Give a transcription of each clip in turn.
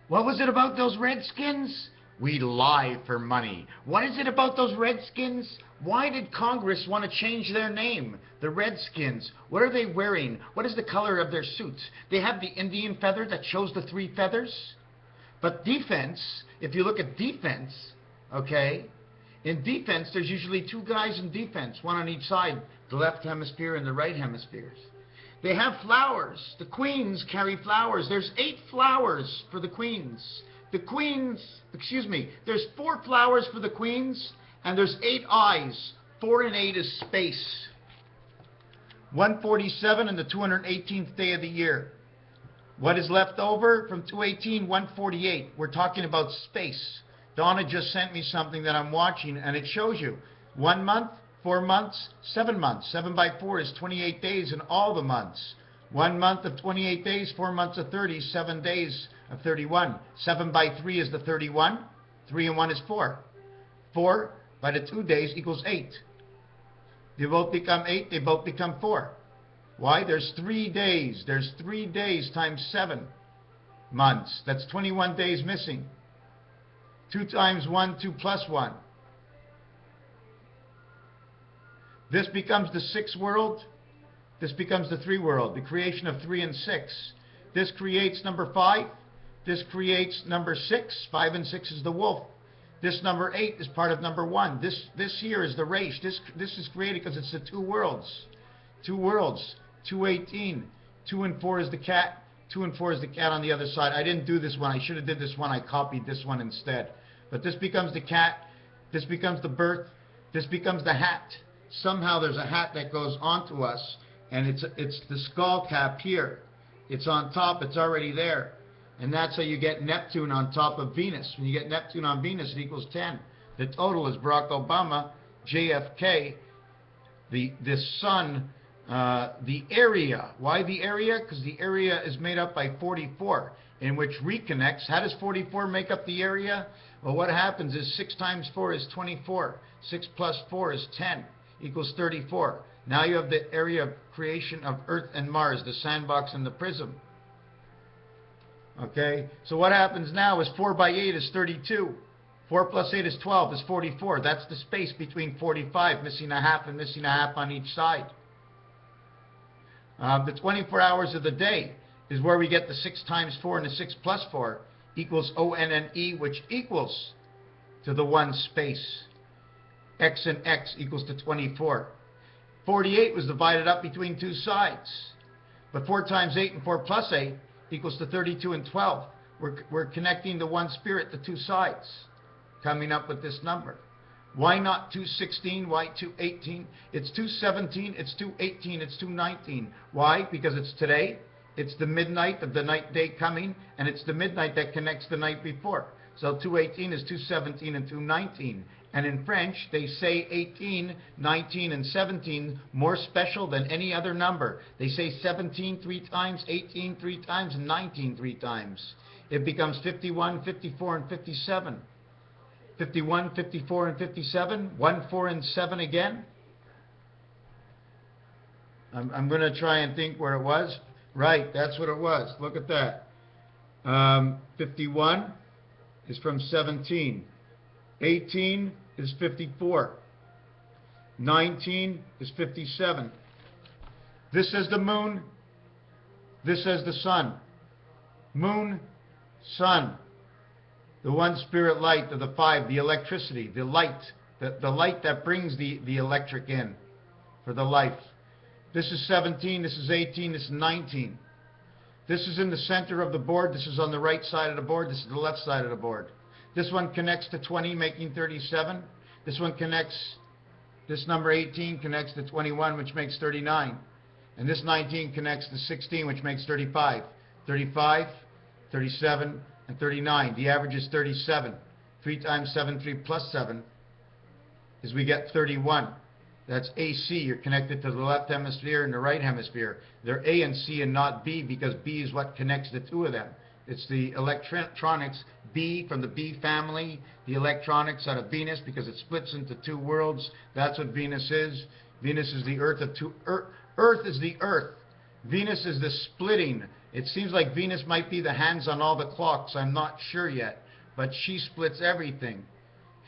What was it about those Redskins? We lie for money. What is it about those Redskins? Why did Congress want to change their name? The Redskins. What are they wearing? What is the color of their suits? They have the Indian feather that shows the 3 feathers. But defense, if you look at defense, okay, in defense there's usually 2 guys in defense, one on each side, the left hemisphere and the right hemispheres. They have flowers. The queens carry flowers. There's 8 flowers for the queens. The queens, excuse me, there's 4 flowers for the queens, and there's 8 eyes. 4 and 8 is space. 147 and the 218th day of the year. What is left over from 218? 148. We're talking about space. Donna just sent me something that I'm watching, and it shows you 1 month, 4 months, 7 months. 7 by 4 is 28 days in all the months. 1 month of 28 days, 4 months of 30, 7 days of 31. 7 by 3 is the 31. 3 and 1 is 4. 4 by the 2 days equals 8. They both become 8, they both become 4. Why? There's 3 days. There's 3 days times 7 months. That's 21 days missing. 2 times 1, 2 plus 1. This becomes the 6 world. This becomes the 3 world. The creation of 3 and 6. This creates number 5. This creates number 6. 5 and 6 is the wolf. This number 8 is part of number 1. This here is the race. This is created because it's the 2 worlds. 2 worlds. 218. 2 and 4 is the cat. 2 and 4 is the cat on the other side. I didn't do this one. I should have did this one. I copied this one instead. But this becomes the cat. This becomes the birth. This becomes the hat. Somehow there's a hat that goes onto us, and it's the skull cap here. It's on top. It's already there. And that's how you get Neptune on top of Venus. When you get Neptune on Venus, it equals 10. The total is Barack Obama, JFK, the sun, the area. Why the area? Because the area is made up by 44, in which reconnects. How does 44 make up the area? Well, what happens is 6 times 4 is 24. 6 plus 4 is 10, equals 34. Now you have the area of creation of Earth and Mars, the sandbox and the prism. Okay, so what happens now is 4 by 8 is 32. 4 plus 8 is 12, is 44. That's the space between 45, missing a half and missing a half on each side. The 24 hours of the day is where we get the 6 times 4 and the 6 plus 4 equals ONNE, which equals to the 1 space. X and X equals to 24. 48 was divided up between 2 sides. But 4 times 8 and 4 plus 8 equals to 32 and 12. We're connecting the 1 spirit, the 2 sides, coming up with this number. Why not 216? Why 218? It's 217, it's 218, it's 219. Why? Because it's today, it's the midnight of the night day coming, and it's the midnight that connects the night before. So 218 is 217 and 219. And in French, they say 18, 19, and 17 more special than any other number. They say 17 3 times, 18 3 times, and 19 3 times. It becomes 51, 54, and 57. 51, 54, and 57. 1, 4, and 7 again. I'm going to try and think where it was. Right, that's what it was. Look at that. 51 is from 17. 18 is 54. 19 is 57. This is the moon. This is the sun. Moon, sun. The 1 spirit light of the 5, the electricity, the light. The light that brings the electric in for the life. This is 17, this is 18, this is 19. This is in the center of the board. This is on the right side of the board. This is the left side of the board. This one connects to 20, making 37. This one connects, this number 18 connects to 21, which makes 39. And this 19 connects to 16, which makes 35. 35, 37, and 39. The average is 37. 3 times 7, 3 plus 7, is we get 31. That's AC. You're connected to the left hemisphere and the right hemisphere. They're A and C and not B, because B is what connects the 2 of them. It's the electronics, B from the B family, the electronics out of Venus, because it splits into 2 worlds. That's what Venus is. Venus is the Earth of 2. Earth is the Earth. Venus is the splitting It seems like Venus might be the hands on all the clocks. I'm not sure yet. But she splits everything.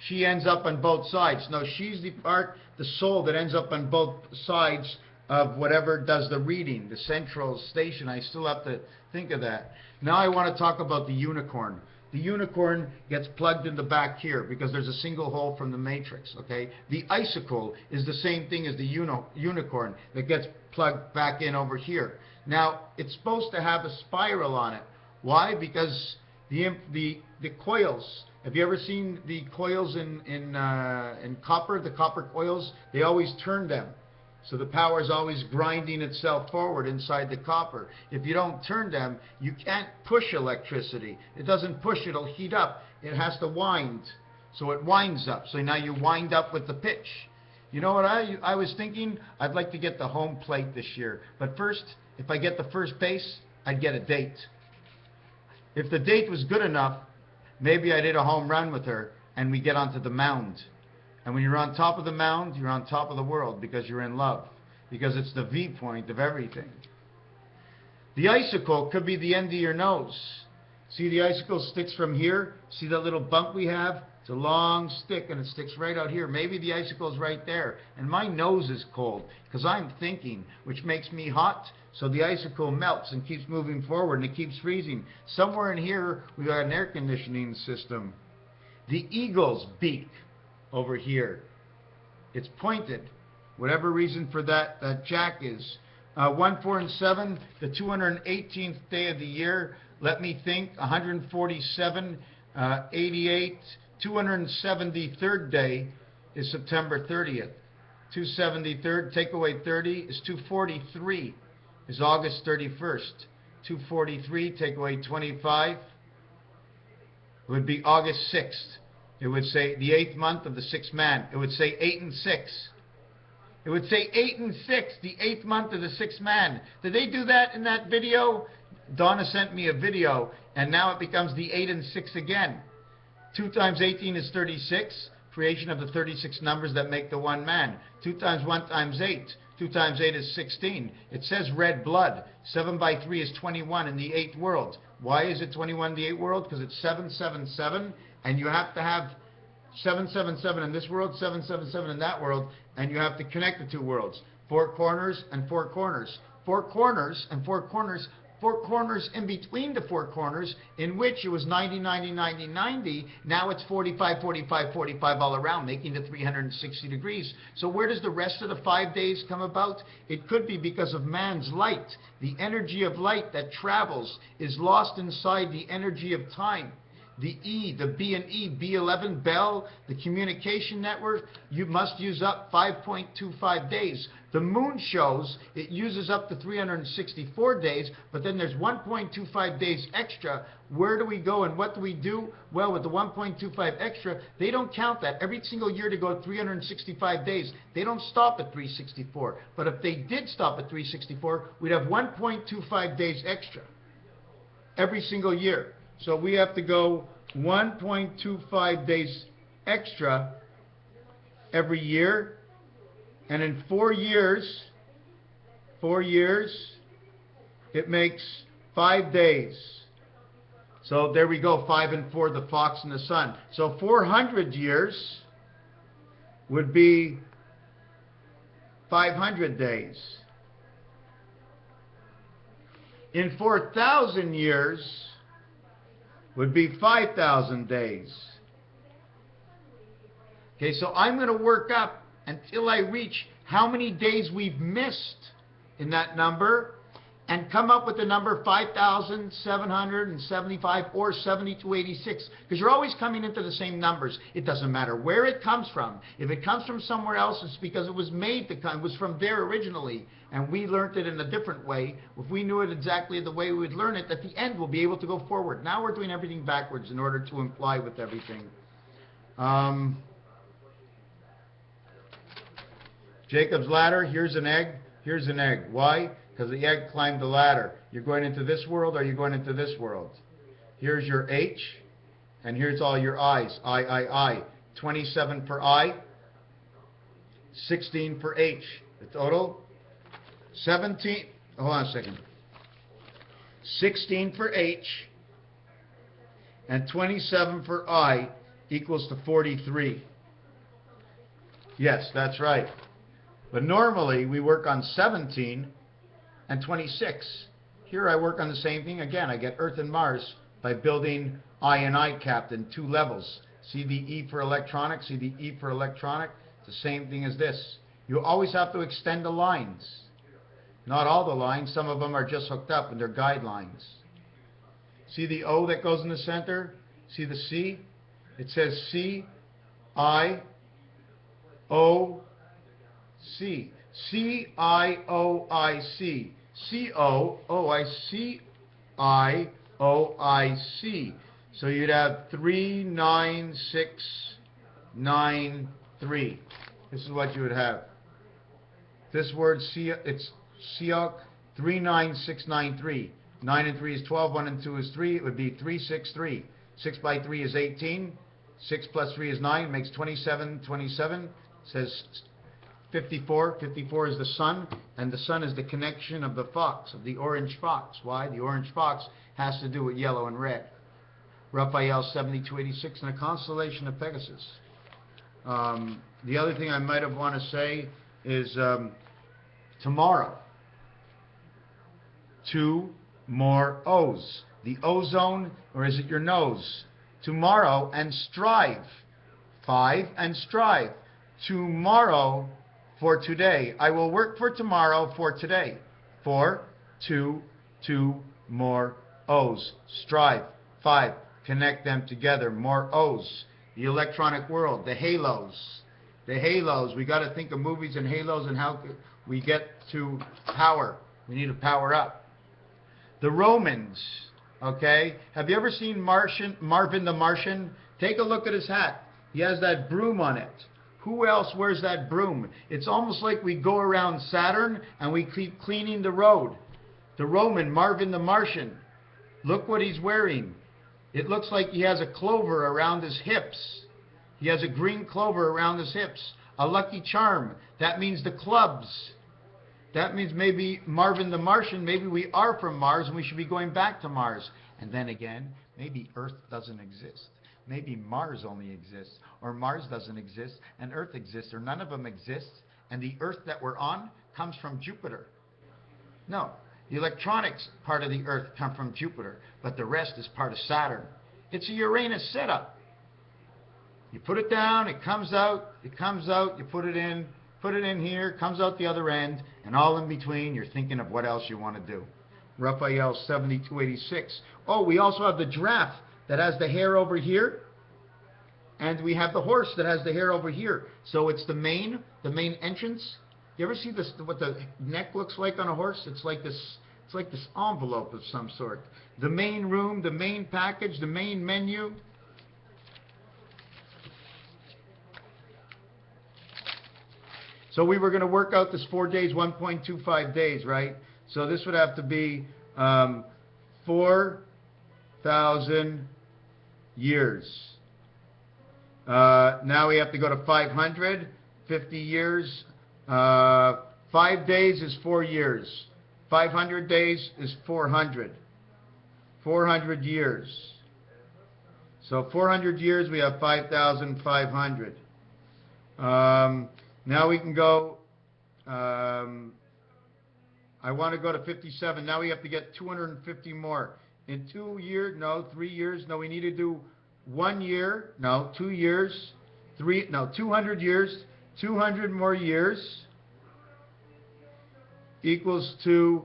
She ends up on both sides. No, she's the part, the soul that ends up on both sides of whatever does the reading, the central station. I still have to think of that. Now I want to talk about the unicorn. The unicorn gets plugged in the back here because there's a single hole from the matrix, okay? The icicle is the same thing as the unicorn that gets plugged back in over here. Now, it's supposed to have a spiral on it. Why? Because the coils, have you ever seen the coils in copper, the copper coils? They always turn them. So the power is always grinding itself forward inside the copper. If you don't turn them, you can't push electricity. It doesn't push, it'll heat up. It has to wind. So it winds up. So now you wind up with the pitch. You know what I was thinking? I'd like to get the home plate this year. But first, if I get the first base, I'd get a date. If the date was good enough, maybe I did a home run with her and we get onto the mound. And when you're on top of the mound, you're on top of the world because you're in love. Because it's the V point of everything. The icicle could be the end of your nose. See, the icicle sticks from here. See that little bump we have? It's a long stick and it sticks right out here. Maybe the icicle is right there. And my nose is cold because I'm thinking, which makes me hot. So the icicle melts and keeps moving forward and it keeps freezing. Somewhere in here, we got an air conditioning system. The eagle's beak over here. It's pointed. Whatever reason for that jack is. 1, 4, and 7, the 218th day of the year. Let me think. 147, 88, 273rd day is September 30th. 273rd, take away 30 is 243. Is August 31st. 243, take away 25. It would be August 6th. It would say the 8th month of the 6th man. It would say 8 and 6. It would say 8 and 6, the 8th month of the 6th man. Did they do that in that video? Donna sent me a video, and now it becomes the 8 and 6 again. 2 times 18 is 36, creation of the 36 numbers that make the one man. 2 times 1 times 8. 2 times 8 is 16. It says red blood. 7 by 3 is 21 in the 8th world. Why is it 21 in the 8th world? Because it's 777. And you have to have 777 in this world, 777 in that world, and you have to connect the two worlds. 4 corners and 4 corners. 4 corners and 4 corners. 4 corners in between the 4 corners, in which it was 90, 90, 90, 90. Now it's 45, 45, 45 all around, making the 360 degrees. So where does the rest of the 5 days come about? It could be because of man's light. The energy of light that travels is lost inside the energy of time. The E, the B and E, B11, Bell, the communication network, you must use up 5.25 days. The moon shows it uses up to 364 days, but then there's 1.25 days extra. Where do we go and what do we do? Well, with the 1.25 extra, they don't count that. Every single year to go 365 days, they don't stop at 364. But if they did stop at 364, we'd have 1.25 days extra every single year. So we have to go 1.25 days extra every year. And in 4 years, it makes 5 days. So there we go, 5 and 4, the fox and the sun. So 400 years would be 500 days. In 4,000 years would be 5,000 days. Okay, so I'm going to work up until I reach how many days we've missed in that number and come up with the number 5,775 or 7286, because you're always coming into the same numbers. It doesn't matter where it comes from. If it comes from somewhere else, it's because it was made to come. It was from there originally, and we learned it in a different way. If we knew it exactly the way we would learn it, at the end we'll be able to go forward. Now we're doing everything backwards in order to imply with everything. Jacob's ladder, here's an egg, here's an egg. Why? Because the egg climbed the ladder. You're going into this world or you're going into this world. Here's your H, and here's all your I's. I. 27 per I, 16 per H. The total, 17, hold on a second. 16 for H, and 27 for I equals to 43. Yes, that's right. But normally we work on 17 and 26. Here I work on the same thing again. I get Earth and Mars by building I and I capped in 2 levels. See the E for electronic, see the E for electronic? It's the same thing as this. You always have to extend the lines. Not all the lines, some of them are just hooked up and they're guidelines. See the O that goes in the center? See the C? It says C, I, O, C. C, I, O, I, C. C, O, O, I, C, I, O, I, C. So you'd have 3, 9, 6, 9, 3. This is what you would have. This word, it's SEOC 39693. 9 and 3 is 12, 1 and 2 is 3. It would be 363. 6 by 3 is 18. 6 plus 3 is 9, makes 27. 27 says 54. 54 is the sun, and the sun is the connection of the fox, of the orange fox. Why? The orange fox has to do with yellow and red. Raphael 7286 and a constellation of Pegasus. The other thing I might have want to say is tomorrow. 2 more O's. The ozone, or is it your nose? Tomorrow and strive. 5 and strive. Tomorrow for today. I will work for tomorrow for today. 4, 2 more O's. Strive. 5. Connect them together. More O's. The electronic world. The halos. The halos. We got to think of movies and halos and how we get to power. We need to power up. The Romans. Okay? Have you ever seen Marvin the Martian? Take a look at his hat. He has that broom on it. Who else wears that broom? It's almost like we go around Saturn and we keep cleaning the road. The Roman, Marvin the Martian. Look what he's wearing. It looks like he has a clover around his hips. He has a green clover around his hips. A lucky charm. That means the clubs. That means maybe Marvin the Martian, maybe we are from Mars and we should be going back to Mars. And then again, maybe Earth doesn't exist. Maybe Mars only exists. Or Mars doesn't exist and Earth exists. Or none of them exist. And the Earth that we're on comes from Jupiter. No. The electronics part of the Earth come from Jupiter, but the rest is part of Saturn. It's a Uranus setup. You put it down, it comes out, you put it in here, comes out the other end, and all in between, you're thinking of what else you want to do. Raphael 7286. Oh, we also have the giraffe that has the hair over here, and we have the horse that has the hair over here. So it's the main entrance. You ever see this? What the neck looks like on a horse? It's like this envelope of some sort. The main room, the main package, the main menu. So we were going to work out this 4 days, 1.25 days, right? So this would have to be 4,000 years. Now we have to go to 500, 50 years. 5 days is 4 years. 500 days is 400. 400 years. So 400 years, we have 5,500. Now we can go, I want to go to 57. Now we have to get 250 more. In 2 years, no, 3 years, no, we need to do 1 year, no, 2 years, 200 years, 200 more years equals to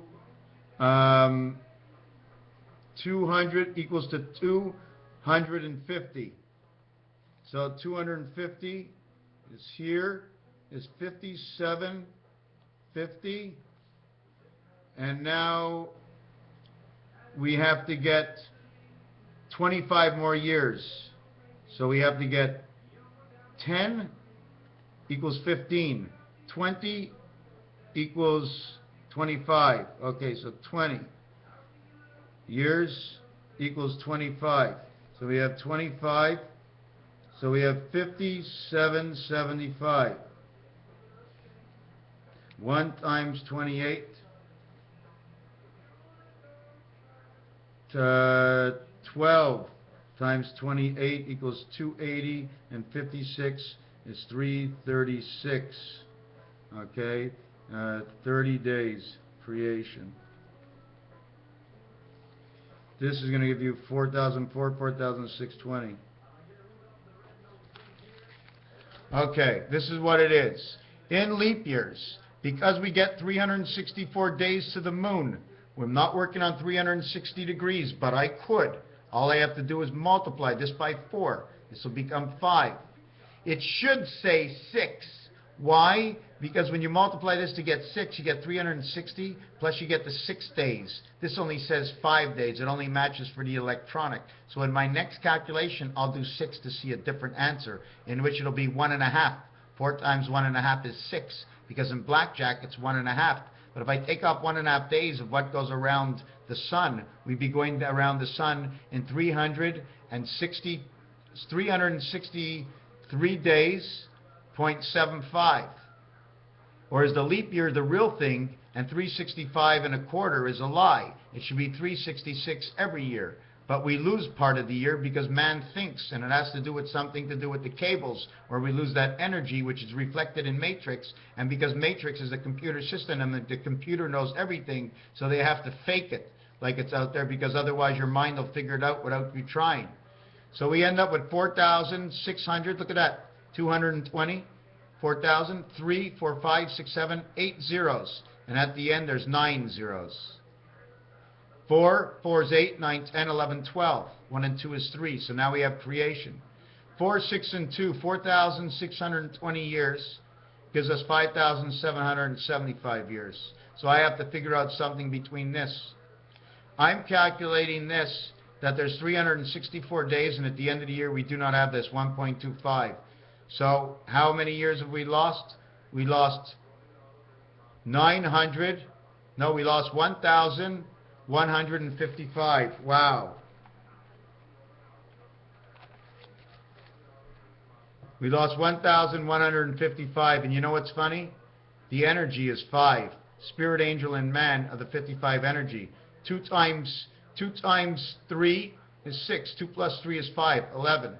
200 equals to 250. So 250 is here, is 5750, and now we have to get 25 more years. So we have to get 10 equals 15, 20 equals 25. Okay, so 20 years equals 25. So we have 25. So we have 5775. 1 times 28 12 times 28 equals 280, and 56 is 336. Okay, 30 days creation. This is going to give you 4,004, 4,620. Okay, this is what it is. In leap years, because we get 364 days to the moon, we're not working on 360 degrees, but I could. All I have to do is multiply this by 4. This will become 5. It should say 6. Why? Because when you multiply this to get 6, you get 360, plus you get the 6 days. This only says 5 days. It only matches for the electronic. So in my next calculation, I'll do 6 to see a different answer, in which it'll be 1.5. 4 times 1.5 is 6, because in blackjack it's 1.5. But if I take off 1.5 days of what goes around the sun, we'd be going around the sun in 363 days, 0.75. Or is the leap year the real thing, and 365.25 is a lie? It should be 366 every year. But we lose part of the year because man thinks, and it has to do with something to do with the cables, or we lose that energy which is reflected in matrix, and because matrix is a computer system and the computer knows everything, so they have to fake it like it's out there, because otherwise your mind will figure it out without you trying. So we end up with 4,600, look at that, 220, 4,000, 3, 4, 5, 6, 7, 8 zeros, and at the end there's 9 zeros. 4 is 8, 9, 10, 11, 12. 1 and 2 is 3. So now we have creation. 4, 6, and 2, 4,620 years gives us 5,775 years. So I have to figure out something between this. I'm calculating this, that there's 364 days, and at the end of the year we do not have this, 1.25. So how many years have we lost? We lost 1,155. Wow. We lost 1,155. And you know what's funny? The energy is 5. Spirit, angel, and man are the 55 energy. 2 times 3 is 6. 2 plus 3 is 5. 11.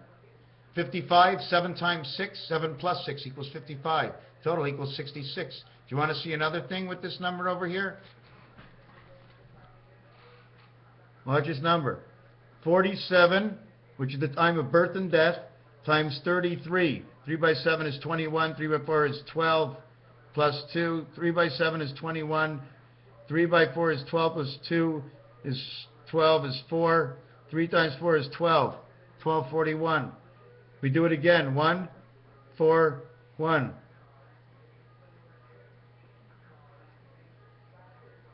55, 7 times 6, 7 plus 6 equals 55. Total equals 66. Do you want to see another thing with this number over here? Largest number. 47, which is the time of birth and death, times 33. 3 by 7 is 21. 3 by 4 is 12 plus 2. 3 by 7 is 21. 3 by 4 is 12 plus 2 is 12 is 4. 3 times 4 is 12. 1241. We do it again. 1, 4, 1.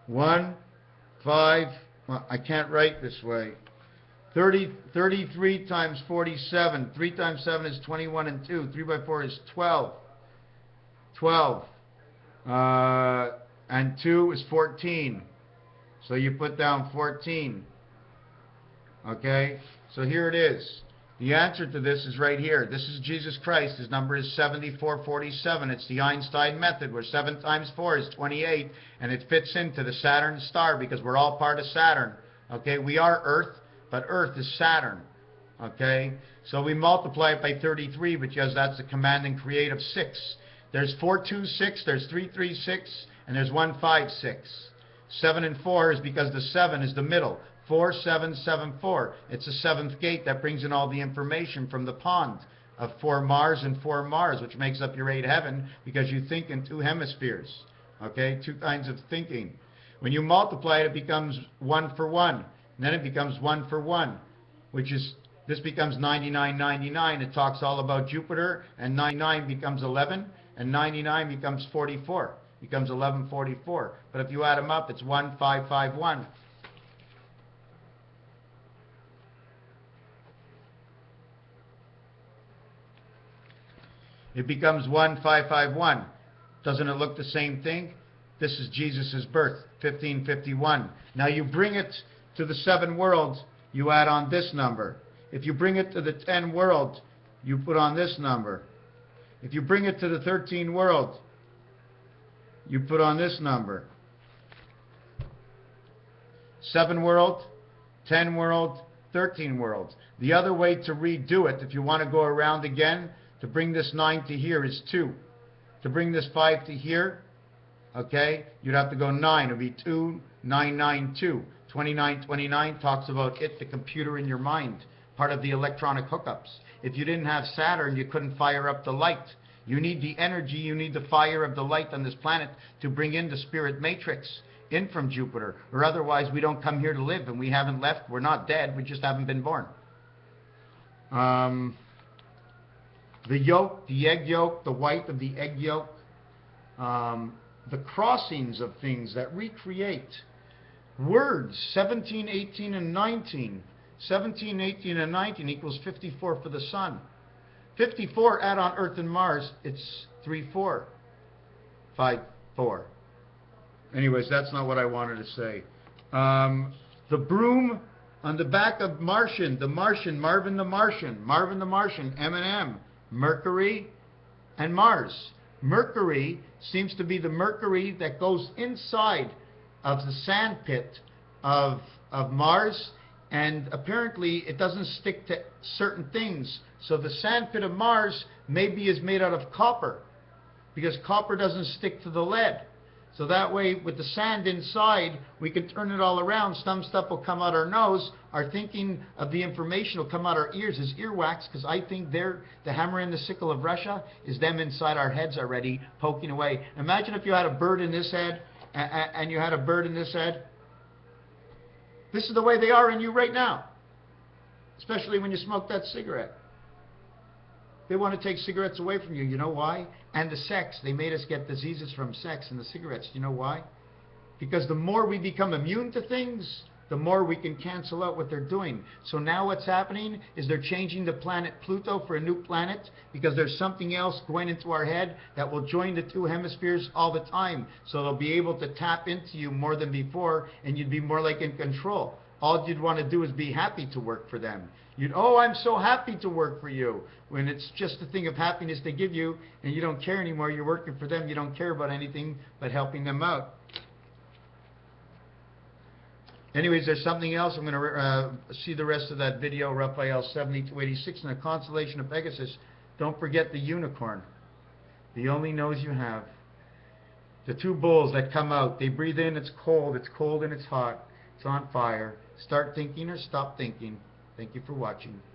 1, 5. Well, I can't write this way. 33 times 47. 3 times 7 is 21 and 2. 3 by 4 is 12. 12. And 2 is 14. So you put down 14. Okay? So here it is. The answer to this is right here. This is Jesus Christ. His number is 7447. It's the Einstein method, where 7 times 4 is 28, and it fits into the Saturn star because we're all part of Saturn. Okay, we are Earth, but Earth is Saturn. Okay, so we multiply it by 33 because that's the command and create of 6. There's 426, there's 336, and there's 156. 7 and 4 is because the 7 is the middle. 4774. It's the 7th gate that brings in all the information from the pond of 4 Mars and 4 Mars, which makes up your 8 heaven, because you think in 2 hemispheres. Okay, 2 kinds of thinking. When you multiply it, it becomes 1 for 1. And then it becomes 1 for 1, which is, this becomes 9999. It talks all about Jupiter, and 99 becomes 11, and 99 becomes 44. Becomes 1144. But if you add them up, it's 1551. It becomes 1551. Doesn't it look the same thing? This is Jesus' birth, 1551. Now you bring it to the 7 worlds, you add on this number. If you bring it to the 10 worlds, you put on this number. If you bring it to the 13 worlds, you put on this number. 7 world, 10 world, 13 worlds. The other way to redo it, if you want to go around again, to bring this 9 to here is 2. To bring this 5 to here, okay, you'd have to go 9. It would be 2, 9, 9, 2. 2929 talks about it, the computer in your mind, part of the electronic hookups. If you didn't have Saturn, you couldn't fire up the light. You need the energy, you need the fire of the light on this planet to bring in the spirit matrix in from Jupiter, or otherwise we don't come here to live, and we haven't left. We're not dead, we just haven't been born. The yolk, the egg yolk, the white of the egg yolk, the crossings of things that recreate words, 17, 18, and 19. 17, 18, and 19 equals 54 for the sun. 54, add on Earth and Mars, it's 3, 4, 5, 4. Anyways, that's not what I wanted to say. The broom on the back of Martian, Marvin the Martian, M&M, Mercury, and Mars. Mercury seems to be the mercury that goes inside of the sand pit of Mars, and apparently it doesn't stick to certain things. So the sand pit of Mars maybe is made out of copper, because copper doesn't stick to the lead. So that way, with the sand inside, we can turn it all around. Some stuff will come out our nose. Our thinking of the information will come out our ears as earwax, because I think they're the hammer and the sickle of Russia is them inside our heads already, poking away. Imagine if you had a bird in this head, and you had a bird in this head. This is the way they are in you right now, especially when you smoke that cigarette. They want to take cigarettes away from you. You know why? And the sex. They made us get diseases from sex and the cigarettes. You know why? Because the more we become immune to things, the more we can cancel out what they're doing. So now what's happening is they're changing the planet Pluto for a new planet, because there's something else going into our head that will join the two hemispheres all the time. So they'll be able to tap into you more than before, and you'd be more like in control. All you'd want to do is be happy to work for them. Oh, I'm so happy to work for you. When it's just a thing of happiness they give you, and you don't care anymore. You're working for them. You don't care about anything but helping them out. Anyways, there's something else. I'm going to see the rest of that video, Raphael 7286, and the constellation of Pegasus. Don't forget the unicorn, the only nose you have. The two bulls that come out, they breathe in, it's cold and it's hot. It's on fire. Start thinking or stop thinking. Thank you for watching.